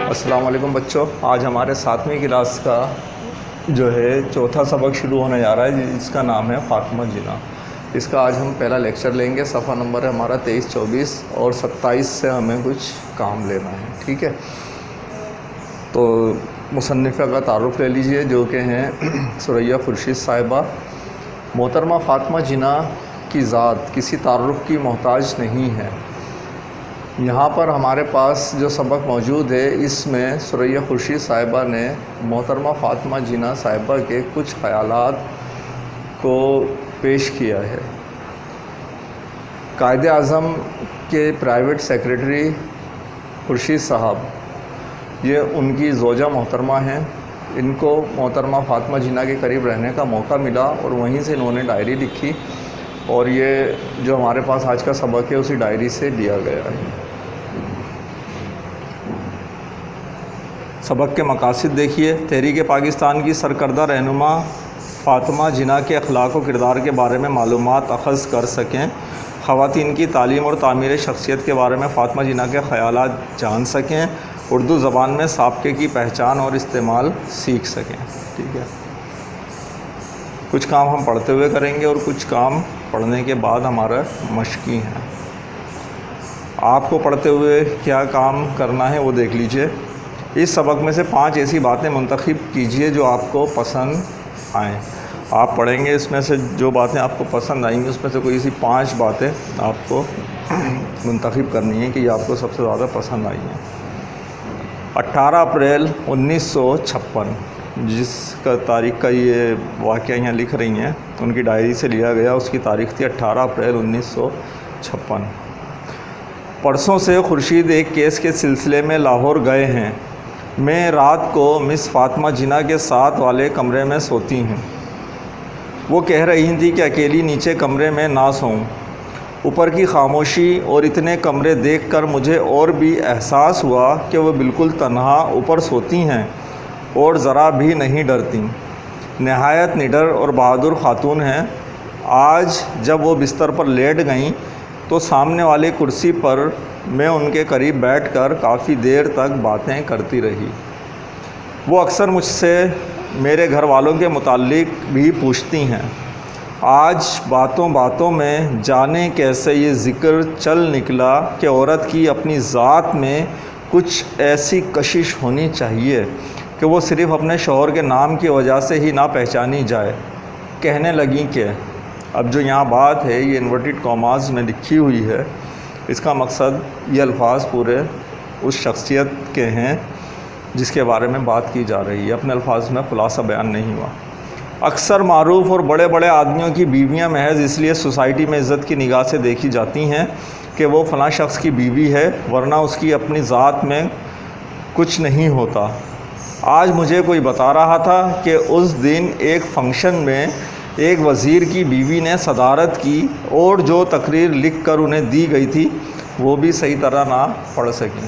السلام علیکم بچوں، آج ہمارے 7ویں کلاس کا جو ہے چوتھا سبق شروع ہونے جا رہا ہے جس کا نام ہے فاطمہ جناح۔ اس کا آج ہم پہلا لیکچر لیں گے۔ صفحہ نمبر ہے ہمارا 23، 24 اور 27 سے ہمیں کچھ کام لینا ہے، ٹھیک ہے؟ تو مصنفہ کا تعارف لے لیجئے جو کہ ہیں ثریا خورشید صاحبہ۔ محترمہ فاطمہ جناح کی ذات کسی تعارف کی محتاج نہیں ہے۔ یہاں پر ہمارے پاس جو سبق موجود ہے اس میں ثریا خورشید صاحبہ نے محترمہ فاطمہ جناح صاحبہ کے کچھ خیالات کو پیش کیا ہے۔ قائد اعظم کے پرائیویٹ سیکریٹری خورشید صاحب، یہ ان کی زوجہ محترمہ ہیں۔ ان کو محترمہ فاطمہ جناح کے قریب رہنے کا موقع ملا اور وہیں سے انہوں نے ڈائری لکھی، اور یہ جو ہمارے پاس آج کا سبق ہے اسی ڈائری سے لیا گیا ہے۔ سبق کے مقاصد دیکھیے۔ تحریک پاکستان کی سرکردہ رہنما فاطمہ جناح کے اخلاق و کردار کے بارے میں معلومات اخذ کر سکیں، خواتین کی تعلیم اور تعمیر شخصیت کے بارے میں فاطمہ جناح کے خیالات جان سکیں، اردو زبان میں سابقے کی پہچان اور استعمال سیکھ سکیں، ٹھیک ہے؟ کچھ کام ہم پڑھتے ہوئے کریں گے اور کچھ کام پڑھنے کے بعد ہمارا مشقی ہیں۔ آپ کو پڑھتے ہوئے کیا کام کرنا ہے وہ دیکھ لیجئے۔ اس سبق میں سے 5 ایسی باتیں منتخب کیجئے جو آپ کو پسند آئیں۔ آپ پڑھیں گے، اس میں سے جو باتیں آپ کو پسند آئیں گی اس میں سے کوئی ایسی 5 باتیں آپ کو منتخب کرنی ہیں کہ یہ آپ کو سب سے زیادہ پسند آئی ہیں۔ 18 اپریل 1956 جس کا تاریخ کا یہ واقعہ یہاں لکھ رہی ہیں ان کی ڈائری سے لیا گیا، اس کی تاریخ تھی 18 اپریل 1956۔ پرسوں سے خورشید ایک کیس کے سلسلے میں لاہور گئے ہیں۔ میں رات کو مس فاطمہ جناح کے ساتھ والے کمرے میں سوتی ہوں۔ وہ کہہ رہی تھی کہ اکیلی نیچے کمرے میں نہ سوؤں۔ اوپر کی خاموشی اور اتنے کمرے دیکھ کر مجھے اور بھی احساس ہوا کہ وہ بالکل تنہا اوپر سوتی ہیں اور ذرا بھی نہیں ڈرتیں۔ نہایت نڈر اور بہادر خاتون ہیں۔ آج جب وہ بستر پر لیٹ گئیں تو سامنے والی کرسی پر میں ان کے قریب بیٹھ کر کافی دیر تک باتیں کرتی رہی۔ وہ اکثر مجھ سے میرے گھر والوں کے متعلق بھی پوچھتی ہیں۔ آج باتوں باتوں میں جانے کیسے یہ ذکر چل نکلا کہ عورت کی اپنی ذات میں کچھ ایسی کشش ہونی چاہیے کہ وہ صرف اپنے شوہر کے نام کی وجہ سے ہی نہ پہچانی جائے۔ کہنے لگیں کہ اب جو یہاں بات ہے یہ انورٹڈ کاماز میں لکھی ہوئی ہے، اس کا مقصد یہ الفاظ پورے اس شخصیت کے ہیں جس کے بارے میں بات کی جا رہی ہے، اپنے الفاظ میں خلاصہ بیان نہیں ہوا۔ اکثر معروف اور بڑے بڑے آدمیوں کی بیویاں محض اس لیے سوسائٹی میں عزت کی نگاہ سے دیکھی جاتی ہیں کہ وہ فلاں شخص کی بیوی ہے، ورنہ اس کی اپنی ذات میں کچھ نہیں ہوتا۔ آج مجھے کوئی بتا رہا تھا کہ اس دن ایک فنکشن میں ایک وزیر کی بیوی نے صدارت کی اور جو تقریر لکھ کر انہیں دی گئی تھی وہ بھی صحیح طرح نہ پڑھ سکیں۔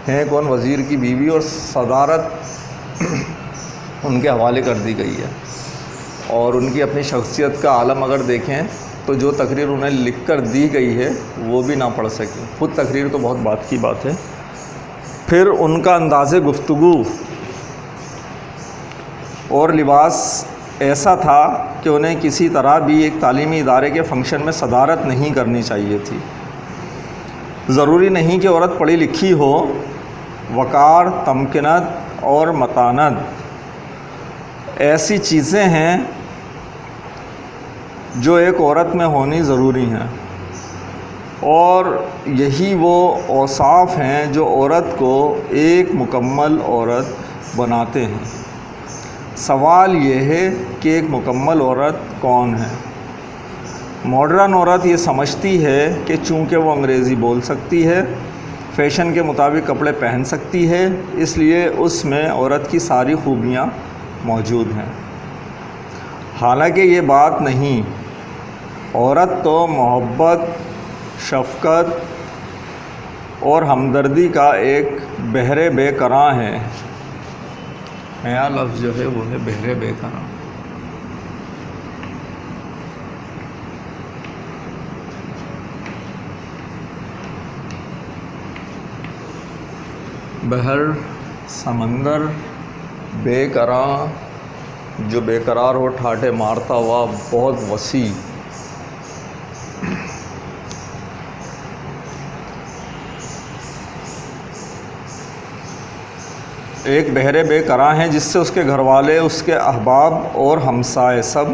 ہیں کون وزیر کی بیوی اور صدارت ان کے حوالے کر دی گئی ہے، اور ان کی اپنی شخصیت کا عالم اگر دیکھیں تو جو تقریر انہیں لکھ کر دی گئی ہے وہ بھی نہ پڑھ سکیں۔ خود تقریر تو بہت بات کی بات ہے۔ پھر ان کا انداز گفتگو اور لباس ایسا تھا کہ انہیں کسی طرح بھی ایک تعلیمی ادارے کے فنکشن میں صدارت نہیں کرنی چاہیے تھی۔ ضروری نہیں کہ عورت پڑھی لکھی ہو، وقار، تمکنت اور متانت ایسی چیزیں ہیں جو ایک عورت میں ہونی ضروری ہیں، اور یہی وہ اوصاف ہیں جو عورت کو ایک مکمل عورت بناتے ہیں۔ سوال یہ ہے کہ ایک مکمل عورت کون ہے؟ ماڈرن عورت یہ سمجھتی ہے کہ چونکہ وہ انگریزی بول سکتی ہے، فیشن کے مطابق کپڑے پہن سکتی ہے، اس لیے اس میں عورت کی ساری خوبیاں موجود ہیں۔ حالانکہ یہ بات نہیں۔ عورت تو محبت، شفقت اور ہمدردی کا ایک بحر بے کراں ہے۔ نیا لفظ جو ہے وہ ہے بحر بے کراں۔ بحر سمندر بے قراں جو بے قرار ہو ٹھاٹھے مارتا ہوا بہت وسیع، ایک بحر بے قراں ہے جس سے اس کے گھر والے، اس کے احباب اور ہمسائے سب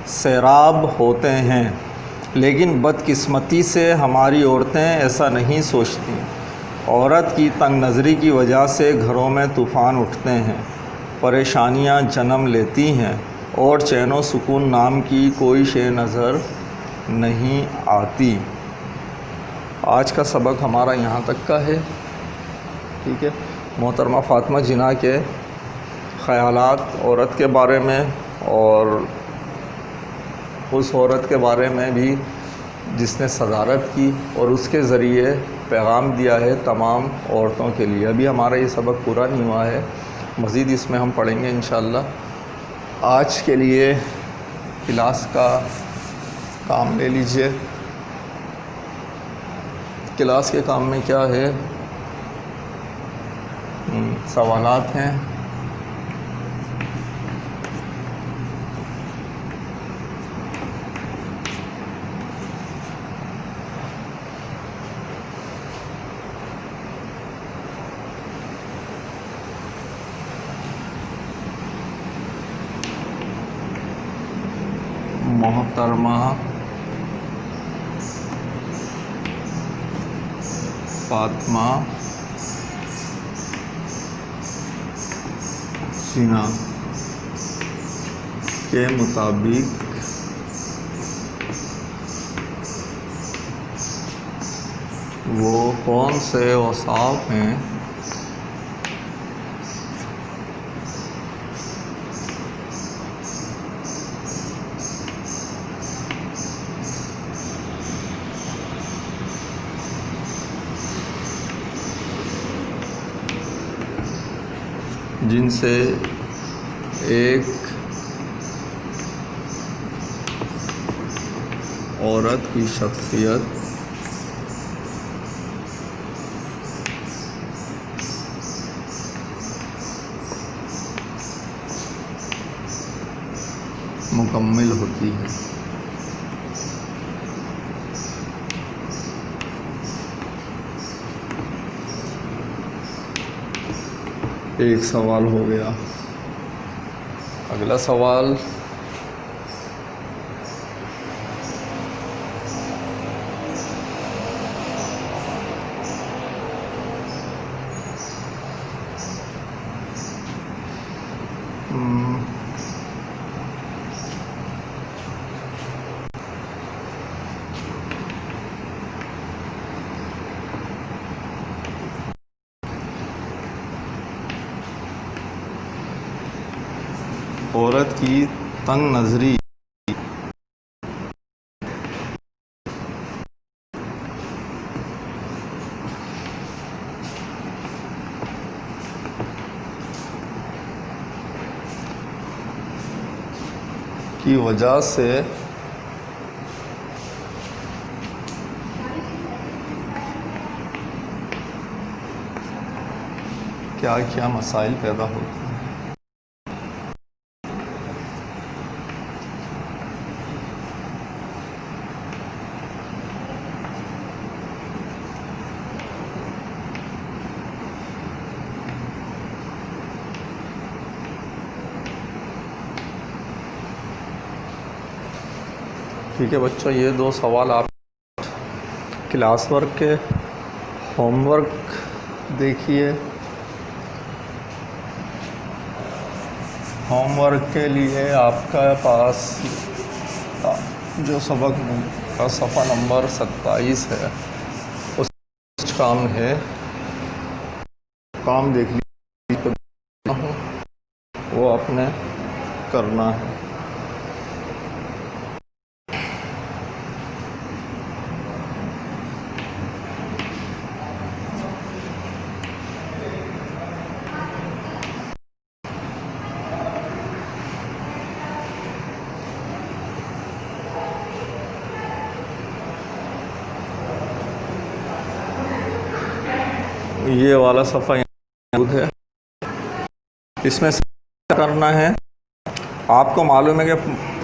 سیراب ہوتے ہیں، لیکن بدقسمتی سے ہماری عورتیں ایسا نہیں سوچتیں۔ عورت کی تنگ نظری کی وجہ سے گھروں میں طوفان اٹھتے ہیں، پریشانیاں جنم لیتی ہیں اور چین و سکون نام کی کوئی شے نظر نہیں آتی۔ آج کا سبق ہمارا یہاں تک کا ہے، ٹھیک ہے۔ محترمہ فاطمہ جناح کے خیالات عورت کے بارے میں، اور اس عورت کے بارے میں بھی جس نے صدارت کی اور اس کے ذریعے پیغام دیا ہے تمام عورتوں کے لیے۔ ابھی ہمارا یہ سبق پورا نہیں ہوا ہے، مزید اس میں ہم پڑھیں گے انشاءاللہ۔ آج کے لیے کلاس کا کام لے لیجئے۔ کلاس کے کام میں کیا ہے؟ سوالات ہیں، محترمہ فاطمہ جناح کے مطابق وہ کون سے اوصاف ہیں جن سے ایک عورت کی شخصیت مکمل ہوتی ہے۔ ایک سوال ہو گیا۔ اگلا سوال، عورت کی تنگ نظری کی وجہ سے کیا کیا مسائل پیدا ہوتے ہیں؟ ٹھیک ہے بچوں، یہ دو سوال آپ کلاس ورک کے ہوم ورک دیکھیے۔ ہوم ورک کے لیے آپ کا پاس جو سبق کا صفحہ نمبر 27 ہے، اس کام ہے، کام دیکھ لیجیے، وہ آپ نے کرنا ہے۔ یہ والا صفحہ موجود ہے۔ اس میں کرنا ہے. آپ کو معلوم ہے کہ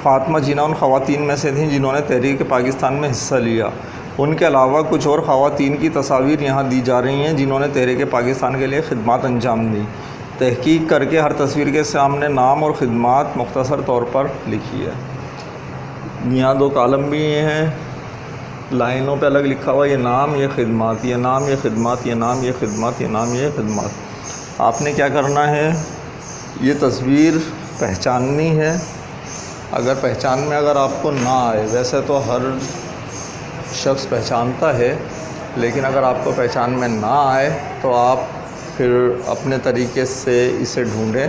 فاطمہ جناح ان خواتین میں سے تھیں جنہوں نے تحریک پاکستان میں حصہ لیا. ان کے علاوہ کچھ اور خواتین کی تصاویر یہاں دی جا رہی ہیں جنہوں نے تحریک پاکستان کے لیے خدمات انجام دی. تحقیق کر کے ہر تصویر کے سامنے نام اور خدمات مختصر طور پر لکھی ہے. یہاں 2 کالم بھی یہ ہیں، لائنوں پہ الگ لکھا ہوا، یہ نام یہ خدمات، یہ نام یہ خدمات، یہ نام یہ خدمات، یہ نام یہ خدمات. آپ نے کیا کرنا ہے، یہ تصویر پہچاننی ہے. اگر پہچان میں اگر آپ کو نہ آئے، ویسے تو ہر شخص پہچانتا ہے، لیکن اگر آپ کو پہچان میں نہ آئے تو آپ پھر اپنے طریقے سے اسے ڈھونڈیں،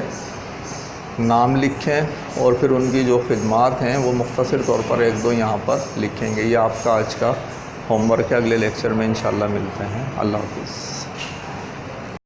نام لکھیں اور پھر ان کی جو خدمات ہیں وہ مختصر طور پر 1-2 یہاں پر لکھیں گے. یہ آپ کا آج کا ہوم ورک ہے. اگلے لیکچر میں انشاءاللہ ملتے ہیں. اللہ حافظ.